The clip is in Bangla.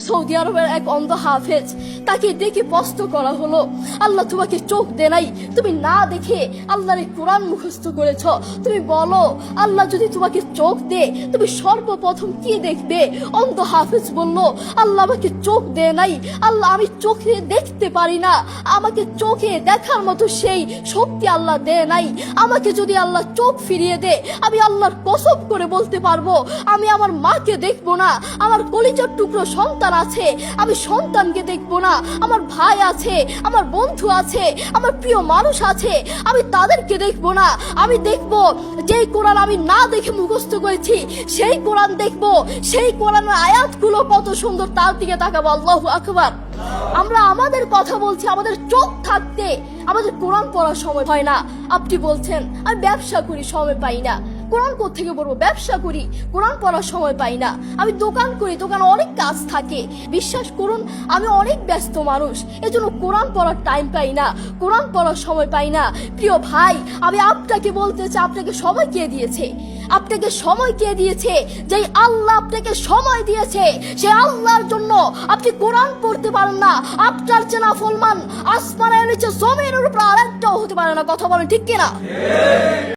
সৌদি আরবের এক অন্ধ হাফেজ, তাকে ডেকে প্রশ্ন করা হলো, আল্লাহ তোমাকে চোখ দে নাই, তুমি না দেখে আল্লাহর এই কোরআন মুখস্থ করেছ, তুমি বলো আল্লাহ যদি তোমাকে চোখ দে তুমি সর্বপ্রথম কি দেখবে? অন্ধ হাফেজ বলল, আল্লাহ আমাকে চোখ দে নাই, আল্লাহ আমি চোখে দেখতে পারি না, আমাকে চোখে দেখার মতো সেই শক্তি আল্লাহ দে নাই। আমাকে যদি আল্লাহ চোখ ফিরিয়ে দে, আমি আল্লাহর কসম করে বলতে পারবো আমি আমার মাকে দেখবো না, আমার কলিজার টুকরো সন্তান আছে আমি সন্তানকে দেখবো না, আমার ভাই আছে, আমার বন্ধু আছে, আমার প্রিয় মানুষ আছে আমি তাদেরকে দেখবো না। আমি দেখবো যেই কোরআন আমি না দেখে মুখস্থ করেছি সেই কোরআন দেখবো, সেই কোরআনের আয়াতগুলো কত সুন্দর তার দিকে তাকাবো। আল্লাহু আকবার। আমরা আমাদের কথা বলছি, আমাদের চোখ থাকতে আমাদের কোরআন পড়ার সময় হয় না। আপনি বলছেন আমি ব্যবসা করি সময় পাই না, কোরআন কোত্থেকে পড়বো? ব্যবসা করি কোরআন পড়ার সময় পাই না, আমি দোকান করি দোকানে অনেক কাজ থাকে, বিশ্বাস করুন আমি অনেক ব্যস্ত মানুষ, এজন্য কোরআন পড়ার টাইম পাই না, কোরআন পড়ার সময় পাই না। প্রিয় ভাই, আমি আপনাকে বলতে চাই আপনাকে সময় কে দিয়েছে? আপনাকে সময় কে দিয়েছে? যেই আল্লাহ আপনাকে সময় দিয়েছে সেই আল্লাহর জন্য আপনি কোরআন পড়তে পারেন না। আপনার চেনা ফলমান আসমানের নিচে জমিনের উপর আরেকটাও হতে পারে না। কথা বলেন ঠিক কিনা?